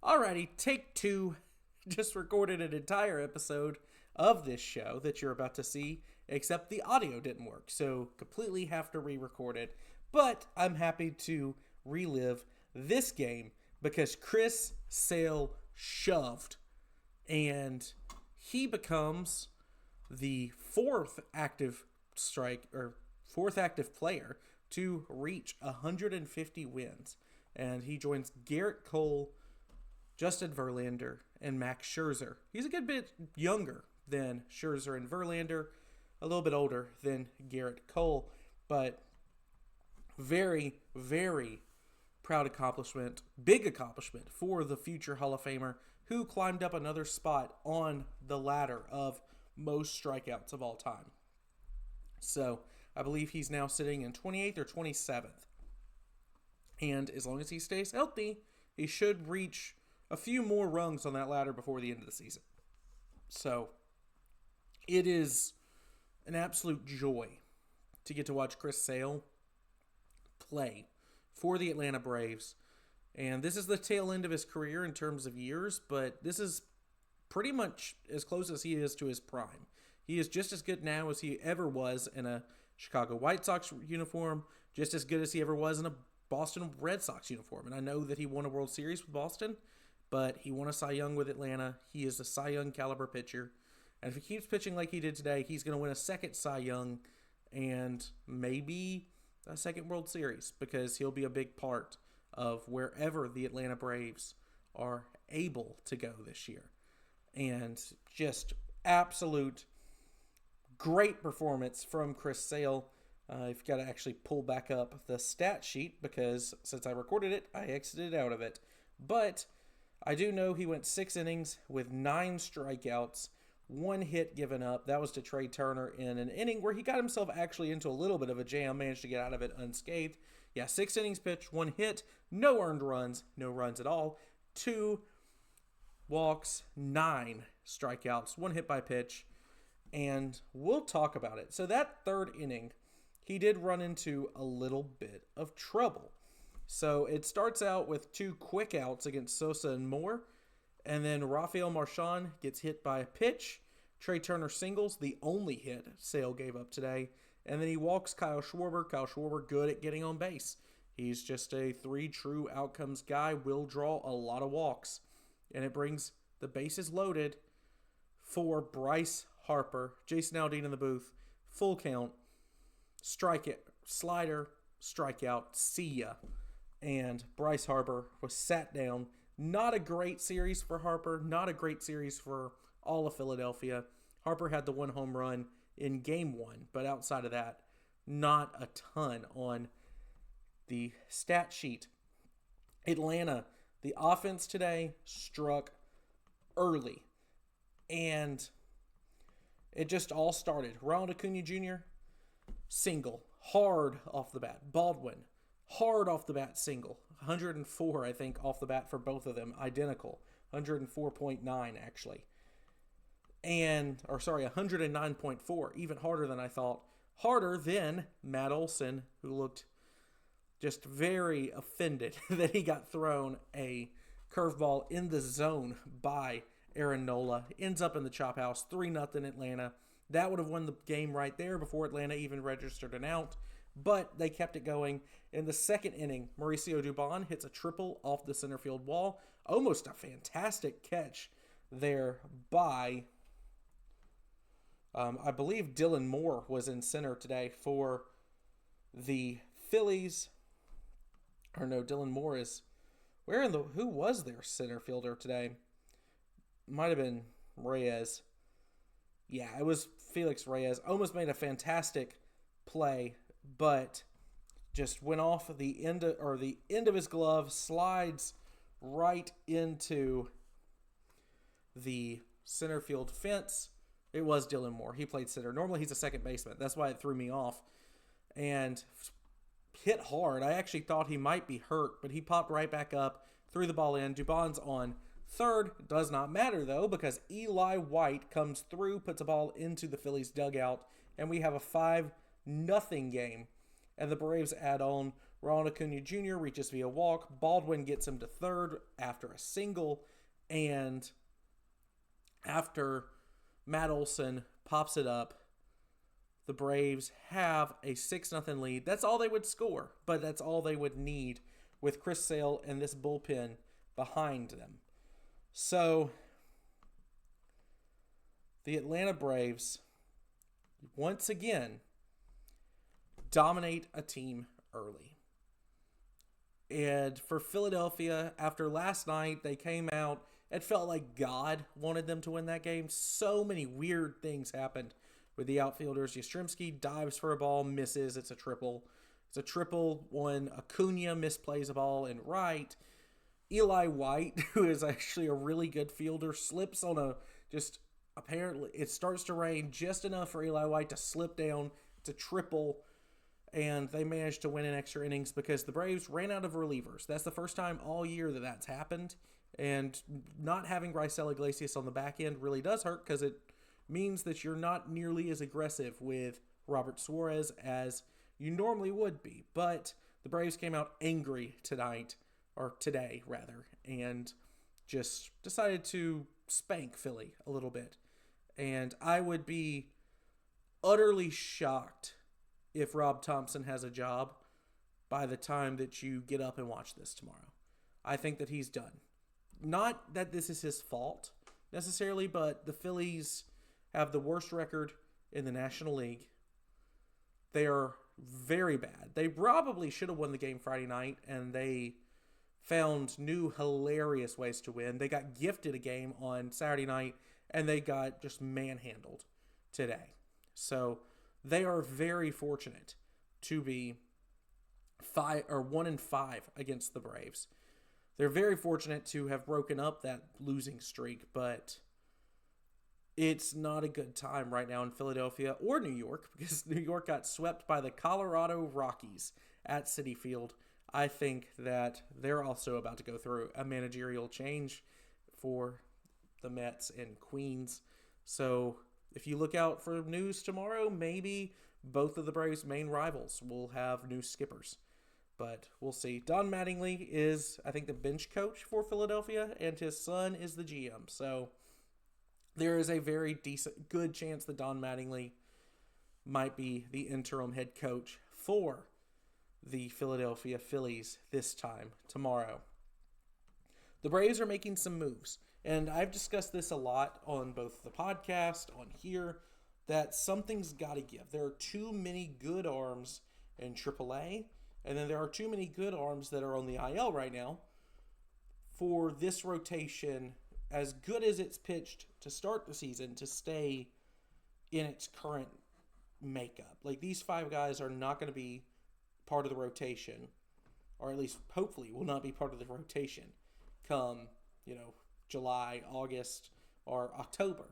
Alrighty, take two. Just recorded an entire episode of this show that you're about to see, except the audio didn't work, so completely have to re-record it. But I'm happy to relive this game because Chris Sale shoved, and he becomes the fourth active player to reach 150 wins. And he joins Garrett Cole, Justin Verlander, and Max Scherzer. He's a good bit younger than Scherzer and Verlander, a little bit older than Garrett Cole, but very, very proud accomplishment, big accomplishment for the future Hall of Famer who climbed up another spot on the ladder of most strikeouts of all time. So I believe he's now sitting in 28th or 27th. And as long as he stays healthy, he should reach a few more rungs on that ladder before the end of the season. So it is an absolute joy to get to watch Chris Sale play for the Atlanta Braves. And this is the tail end of his career in terms of years, but this is pretty much as close as he is to his prime. He is just as good now as he ever was in a Chicago White Sox uniform, just as good as he ever was in a Boston Red Sox uniform. And I know that he won a World Series with Boston, but he won a Cy Young with Atlanta. He is a Cy Young caliber pitcher. And if he keeps pitching like he did today, he's going to win a second Cy Young and maybe a second World Series because he'll be a big part of wherever the Atlanta Braves are able to go this year. And just absolute great performance from Chris Sale. You've got to actually pull back up the stat sheet because since I recorded it, I exited out of it. But I do know he went 6 innings with 9 strikeouts, 1 hit given up. That was to Trey Turner in an inning where he got himself actually into a little bit of a jam, managed to get out of it unscathed. Yeah, 6 innings pitched, 1 hit, no earned runs, no runs at all, 2 walks, 9 strikeouts, 1 hit by pitch, and we'll talk about it. So that third inning, he did run into a little bit of trouble. So it starts out with 2 quick outs against Sosa and Moore, and then Rafael Marchand gets hit by a pitch. Trey Turner singles, the only hit Sale gave up today, and then he walks Kyle Schwarber. Kyle Schwarber good at getting on base. He's just a 3 true outcomes guy, will draw a lot of walks, and it brings the bases loaded for Bryce Harper. Jason Aldean in the booth, full count, strike it, slider, strikeout, see ya. And Bryce Harper was sat down. Not a great series for Harper. Not a great series for all of Philadelphia. Harper had the 1 home run in game 1. But outside of that, not a ton on the stat sheet. Atlanta, the offense today struck early. And it just all started. Ronald Acuna Jr., single, hard off the bat. Baldwin, hard off the bat single. 104, I think, off the bat for both of them. Identical. 104.9, actually. 109.4. Even harder than I thought. Harder than Matt Olson, who looked just very offended that he got thrown a curveball in the zone by Aaron Nola. Ends up in the chop house. 3-0 Atlanta. That would have won the game right there before Atlanta even registered an out. But they kept it going. In the second inning, Mauricio Dubon hits a triple off the center field wall. Almost a fantastic catch there by, I believe Dylan Moore was in center today for the Phillies. Or no, Dylan Moore is, who was their center fielder today? Might have been Reyes. Yeah, it was Felix Reyes. Almost made a fantastic play, but just went off the end of his glove, slides right into the center field fence. It was Dylan Moore. He played center. Normally he's a second baseman. That's why it threw me off. And hit hard. I actually thought he might be hurt, but he popped right back up, threw the ball in. Dubon's on third. Does not matter, though, because Eli White comes through, puts a ball into the Phillies dugout, and we have a 5-0 game. And the Braves add on Ronald Acuna Jr. reaches via walk. Baldwin gets him to third after a single. And after Matt Olson pops it up, the Braves have a 6-0 lead. That's all they would score, but that's all they would need with Chris Sale and this bullpen behind them. So, the Atlanta Braves, once again, dominate a team early. And for Philadelphia, after last night, they came out. It felt like God wanted them to win that game. So many weird things happened with the outfielders. Yastrzemski dives for a ball, misses. It's a triple. It's a triple when Acuna misplays a ball in right. Eli White, who is actually a really good fielder, slips on apparently, it starts to rain just enough for Eli White to slip down. It's a triple. And they managed to win in extra innings because the Braves ran out of relievers. That's the first time all year that that's happened. And not having Raisel Iglesias on the back end really does hurt because it means that you're not nearly as aggressive with Robert Suarez as you normally would be. But the Braves came out angry today, and just decided to spank Philly a little bit. And I would be utterly shocked if Rob Thompson has a job by the time that you get up and watch this tomorrow. I think that he's done. Not that this is his fault necessarily, but the Phillies have the worst record in the National League. They are very bad. They probably should have won the game Friday night, and they found new hilarious ways to win. They got gifted a game on Saturday night, and they got just manhandled today. So they are very fortunate to be 1-5 against the Braves. They're very fortunate to have broken up that losing streak, but it's not a good time right now in Philadelphia or New York because New York got swept by the Colorado Rockies at Citi Field. I think that they're also about to go through a managerial change for the Mets and Queens. So if you look out for news tomorrow, maybe both of the Braves' main rivals will have new skippers. But we'll see. Don Mattingly is, I think, the bench coach for Philadelphia, and his son is the GM. So there is a very good chance that Don Mattingly might be the interim head coach for the Philadelphia Phillies this time tomorrow. The Braves are making some moves, and I've discussed this a lot on both the podcast, on here, that something's got to give. There are too many good arms in AAA, and then there are too many good arms that are on the IL right now for this rotation, as good as it's pitched to start the season, to stay in its current makeup. Like, these 5 guys are not going to be part of the rotation, or at least hopefully will not be part of the rotation come, July, August, or October.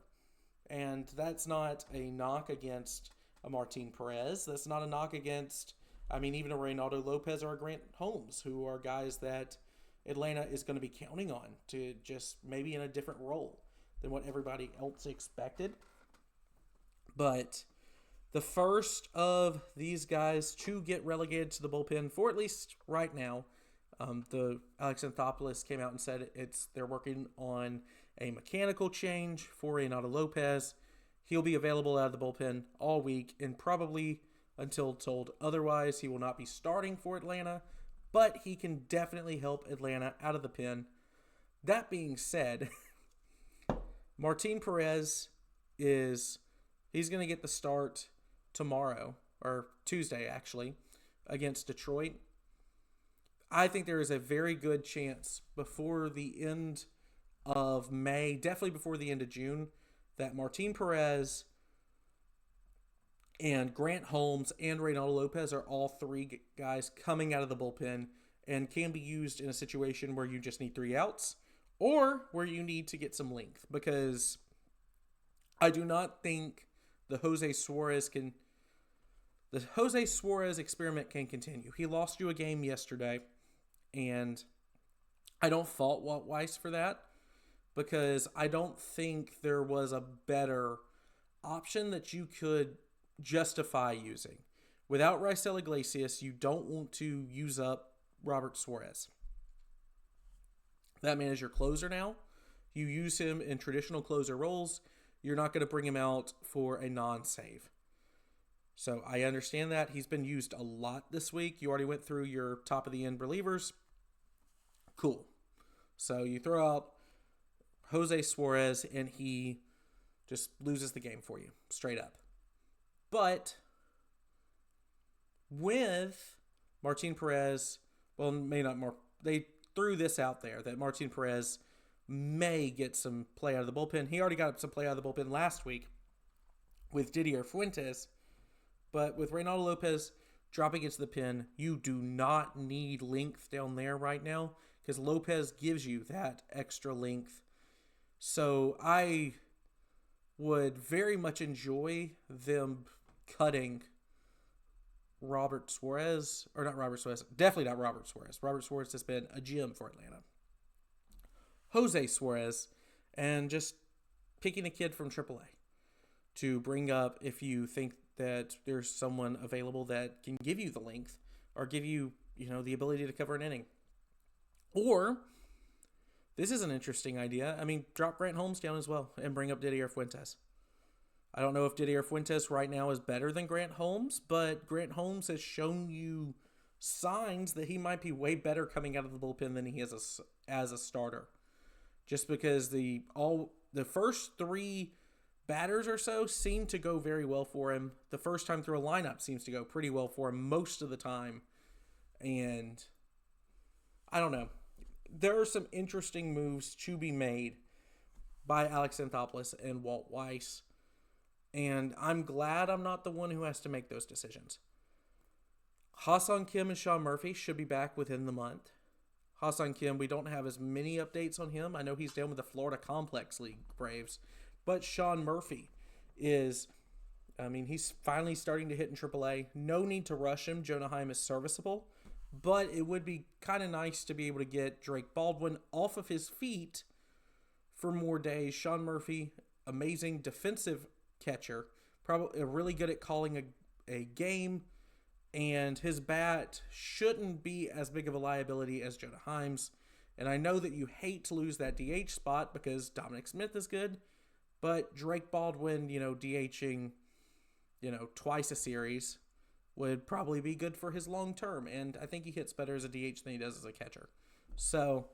And that's not a knock against a Martin Perez. That's not a knock against, even a Reynaldo Lopez or a Grant Holmes, who are guys that Atlanta is going to be counting on to just maybe in a different role than what everybody else expected. But the first of these guys to get relegated to the bullpen, for at least right now, the Alex Anthopoulos came out and said they're working on a mechanical change for Reynaldo Lopez. He'll be available out of the bullpen all week, and probably until told otherwise, he will not be starting for Atlanta, but he can definitely help Atlanta out of the pen. That being said, Martin Perez he's going to get the start tomorrow, or Tuesday actually, against Detroit. I think there is a very good chance before the end of May, definitely before the end of June, that Martin Perez and Grant Holmes and Reynaldo Lopez are all 3 guys coming out of the bullpen and can be used in a situation where you just need 3 outs or where you need to get some length, because I do not think the Jose Suarez experiment can continue. He lost you a game yesterday, and I don't fault Walt Weiss for that, because I don't think there was a better option that you could justify using Without Raisel Iglesias, you don't want to use up Robert Suarez. That man is your closer now. You use him in traditional closer roles. You're not going to bring him out for a non-save. So I understand that. He's been used a lot this week. You already went through your top of the end relievers. Cool. So you throw out Jose Suarez and he just loses the game for you, straight up. But with Martin Perez, well, may not more. They threw this out there that Martin Perez may get some play out of the bullpen. He already got some play out of the bullpen last week with Didier Fuentes. But with Reynaldo Lopez dropping into the pen, you do not need length down there right now because Lopez gives you that extra length. So I would very much enjoy them cutting Robert Suarez, or not Robert Suarez, definitely not Robert Suarez. Robert Suarez has been a gem for Atlanta. Jose Suarez, and just picking a kid from AAA to bring up if you think that there's someone available that can give you the length or give you, the ability to cover an inning. Or, this is an interesting idea. I mean, drop Grant Holmes down as well and bring up Didier Fuentes. I don't know if Didier Fuentes right now is better than Grant Holmes, but Grant Holmes has shown you signs that he might be way better coming out of the bullpen than he is as a starter. Just because the first three batters or so seem to go very well for him. The first time through a lineup seems to go pretty well for him most of the time. And I don't know. There are some interesting moves to be made by Alex Anthopoulos and Walt Weiss. And I'm glad I'm not the one who has to make those decisions. Ha-Seong Kim and Sean Murphy should be back within the month. Ha-Seong Kim, we don't have as many updates on him. I know he's down with the Florida Complex League Braves. But Sean Murphy he's finally starting to hit in AAA. No need to rush him. Jonah Heim is serviceable. But it would be kind of nice to be able to get Drake Baldwin off of his feet for more days. Sean Murphy, amazing defensive catcher. Probably really good at calling a game. And his bat shouldn't be as big of a liability as Jonah Heim's. And I know that you hate to lose that DH spot because Dominic Smith is good. But Drake Baldwin, DHing, twice a series would probably be good for his long term. And I think he hits better as a DH than he does as a catcher. So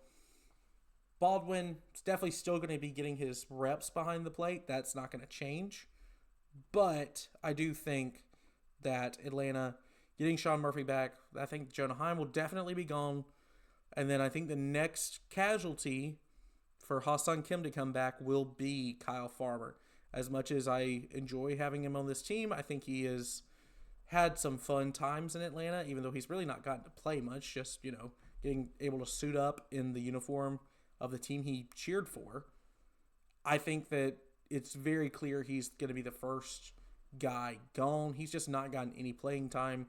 Baldwin is definitely still going to be getting his reps behind the plate. That's not going to change. But I do think that Atlanta getting Sean Murphy back, I think Jonah Heim will definitely be gone. And then I think the next casualty for Ha-Seong Kim to come back will be Kyle Farmer. As much as I enjoy having him on this team, I think he has had some fun times in Atlanta, even though he's really not gotten to play much, just, getting able to suit up in the uniform of the team he cheered for. I think that it's very clear he's going to be the first guy gone. He's just not gotten any playing time.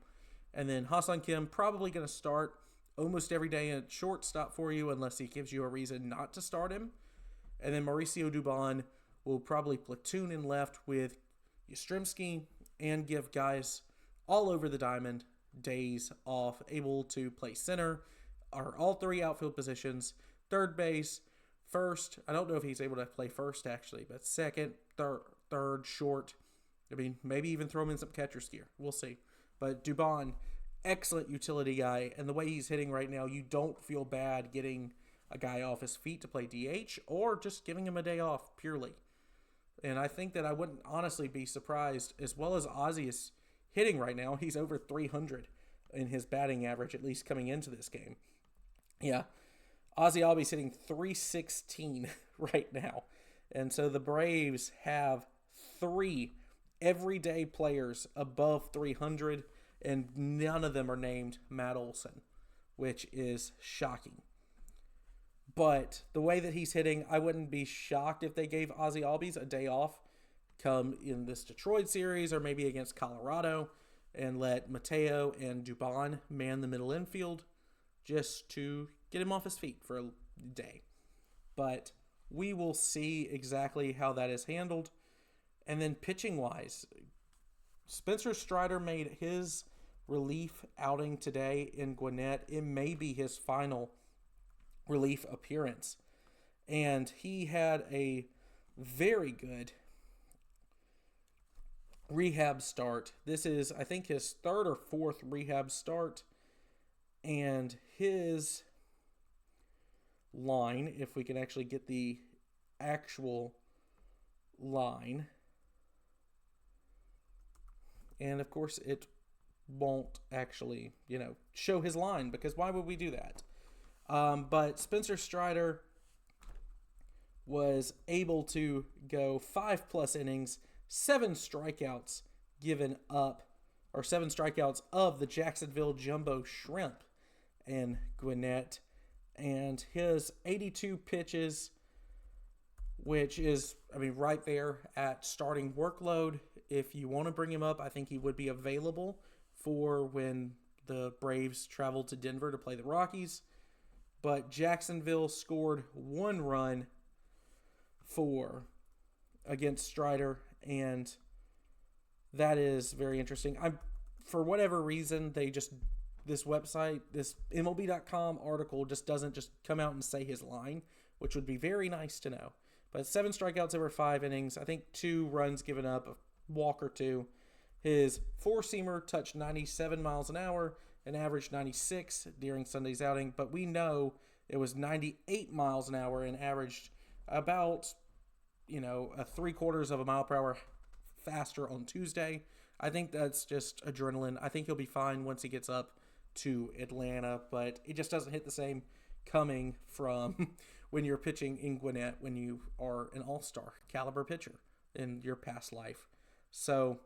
And then Ha-Seong Kim probably going to start almost every day at shortstop for you unless he gives you a reason not to start him. And then Mauricio Dubon will probably platoon in left with Yastrzemski and give guys all over the diamond days off, able to play center, or all three outfield positions, third base, first. I don't know if he's able to play first actually, but second, third, short. Maybe even throw him in some catcher's gear. We'll see. But Dubon, excellent utility guy, and the way he's hitting right now, you don't feel bad getting a guy off his feet to play DH or just giving him a day off purely. And I think that I wouldn't honestly be surprised, as well as Ozzy is hitting right now. He's over 300 in his batting average, at least coming into this game. Yeah, Ozzy Albies hitting 316 right now. And so the Braves have 3 everyday players above 300, and none of them are named Matt Olson, which is shocking. But the way that he's hitting, I wouldn't be shocked if they gave Ozzy Albies a day off come in this Detroit series or maybe against Colorado and let Mateo and Dubon man the middle infield just to get him off his feet for a day. But we will see exactly how that is handled. And then pitching-wise, Spencer Strider made his relief outing today in Gwinnett. It may be his final relief appearance. And he had a very good rehab start. This is, I think, his third or fourth rehab start. And his line, if we can actually get the actual line, and of course it won't actually, show his line, because why would we do that? But Spencer Strider was able to go 5+ innings, 7 strikeouts given up, or 7 strikeouts of the Jacksonville Jumbo Shrimp in Gwinnett. And his 82 pitches, which is, right there at starting workload. If you want to bring him up, I think he would be available for when the Braves travel to Denver to play the Rockies. But Jacksonville scored 1 run against Strider, and that is very interesting. For whatever reason, this website, this MLB.com article just doesn't just come out and say his line, which would be very nice to know. But 7 strikeouts over 5 innings. I think 2 runs given up, a walk or 2. His 4-seamer touched 97 miles an hour and averaged 96 during Sunday's outing. But we know it was 98 miles an hour and averaged about, a 3/4 of a mile per hour faster on Tuesday. I think that's just adrenaline. I think he'll be fine once he gets up to Atlanta, but it just doesn't hit the same coming from when you're pitching in Gwinnett when you are an all-star caliber pitcher in your past life. So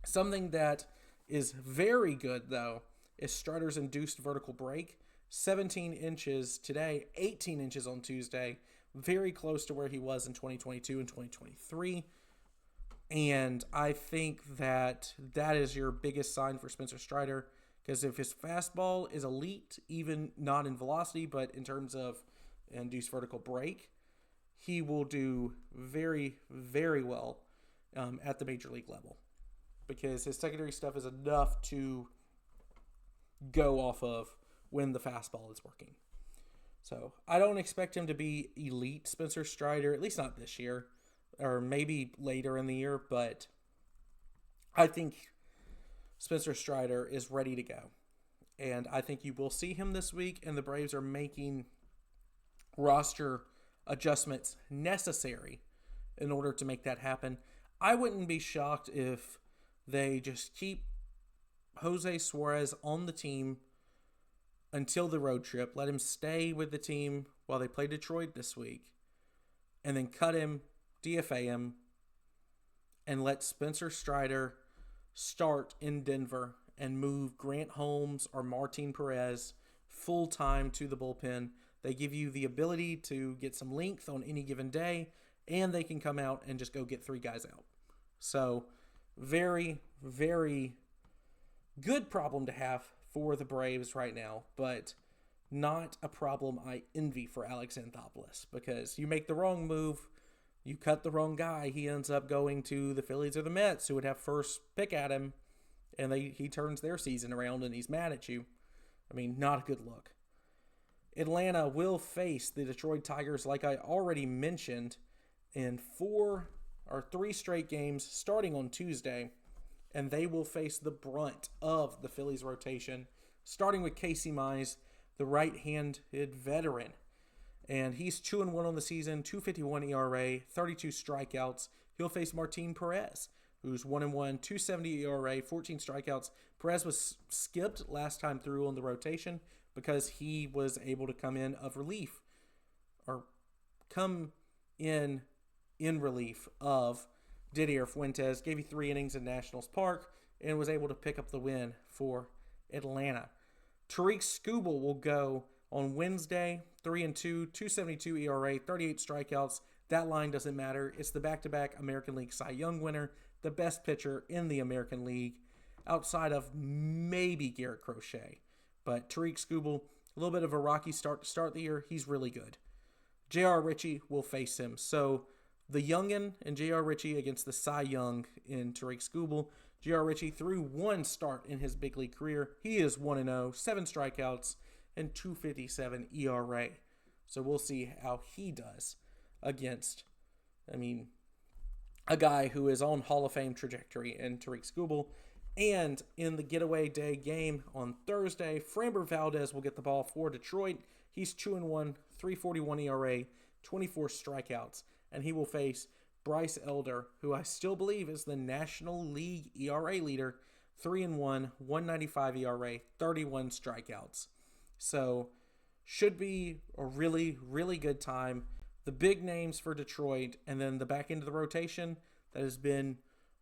something that is very good, though, is Strider's induced vertical break. 17 inches today, 18 inches on Tuesday, very close to where he was in 2022 and 2023. And I think that is your biggest sign for Spencer Strider, because if his fastball is elite, even not in velocity, but in terms of induced vertical break, he will do very, very well at the major league level, because his secondary stuff is enough to go off of when the fastball is working. So I don't expect him to be elite Spencer Strider, at least not this year, or maybe later in the year, but I think Spencer Strider is ready to go. And I think you will see him this week, and the Braves are making roster adjustments necessary in order to make that happen. I wouldn't be shocked if they just keep Jose Suarez on the team until the road trip, let him stay with the team while they play Detroit this week, and then cut him, DFA him, and let Spencer Strider start in Denver and move Grant Holmes or Martin Perez full-time to the bullpen. They give you the ability to get some length on any given day, and they can come out and just go get 3 guys out. So very, very good problem to have for the Braves right now, but not a problem I envy for Alex Anthopoulos, because you make the wrong move, you cut the wrong guy, he ends up going to the Phillies or the Mets, who would have first pick at him, and he turns their season around and he's mad at you. Not a good look. Atlanta will face the Detroit Tigers, like I already mentioned, in 3 straight games starting on Tuesday, and they will face the brunt of the Phillies rotation, starting with Casey Mize, the right-handed veteran. And he's 2-1 on the season, 2.51 ERA, 32 strikeouts. He'll face Martin Perez, who's 1-1, 2.70 ERA, 14 strikeouts. Perez was skipped last time through on the rotation because he was able to come in relief of Didier Fuentes. Gave you 3 innings in Nationals Park and was able to pick up the win for Atlanta. Tariq Skubal will go on Wednesday, 3-2, 2.72 ERA, 38 strikeouts. That line doesn't matter. It's the back-to-back American League Cy Young winner, the best pitcher in the American League, outside of maybe Garrett Crochet. But Tariq Skubal, a little bit of a rocky start to start the year. He's really good. J.R. Ritchie will face him. So the youngin and J.R. Ritchie against the Cy Young in Tariq Skubal. J.R. Ritchie threw one start in his big league career. He is 1-0, 7 strikeouts, and 2.57 ERA. So we'll see how he does against, a guy who is on Hall of Fame trajectory in Tariq Skubal. And in the getaway day game on Thursday, Framber Valdez will get the ball for Detroit. He's 2-1, 3.41 ERA, 24 strikeouts, and he will face Bryce Elder, who I still believe is the National League ERA leader, 3-1, 1.95 ERA, 31 strikeouts. So, should be a really, really good time. The big names for Detroit, and then the back end of the rotation that has been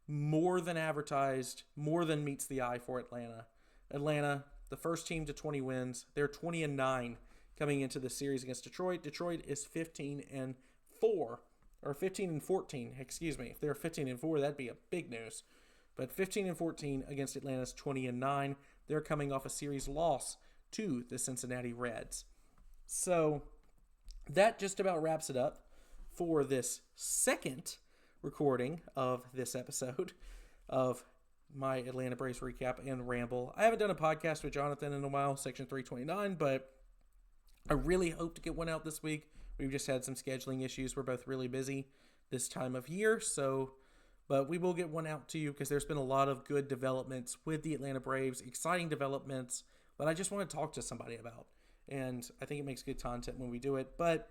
more than advertised, more than meets the eye for Atlanta. Atlanta, the first team to 20 wins. They're 20-9 coming into the series against Detroit. Detroit is 15-4. Or 15-14, excuse me. If they're 15-4, that'd be a big news. But 15-14 against Atlanta's 20-9. They're coming off a series loss to the Cincinnati Reds. So that just about wraps it up for this second recording of this episode of my Atlanta Braves recap and ramble. I haven't done a podcast with Jonathan in a while, Section 329, but I really hope to get one out this week. We've just had some scheduling issues. We're both really busy this time of year, but we will get one out to you because there's been a lot of good developments with the Atlanta Braves, exciting developments that I just want to talk to somebody about. And I think it makes good content when we do it, but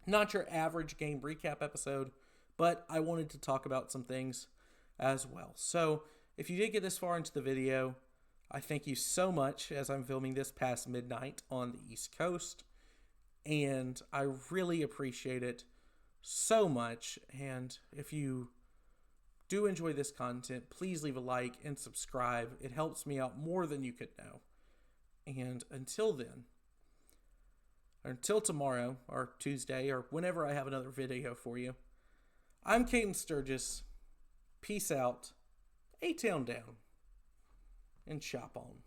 not your average game recap episode, but I wanted to talk about some things as well. So if you did get this far into the video, I thank you so much, as I'm filming this past midnight on the East Coast. And I really appreciate it so much. And if you do enjoy this content, please leave a like and subscribe. It helps me out more than you could know. And until then, or until tomorrow or Tuesday or whenever I have another video for you, I'm Cayden Sturgis. Peace out, A-Town down, and chop on.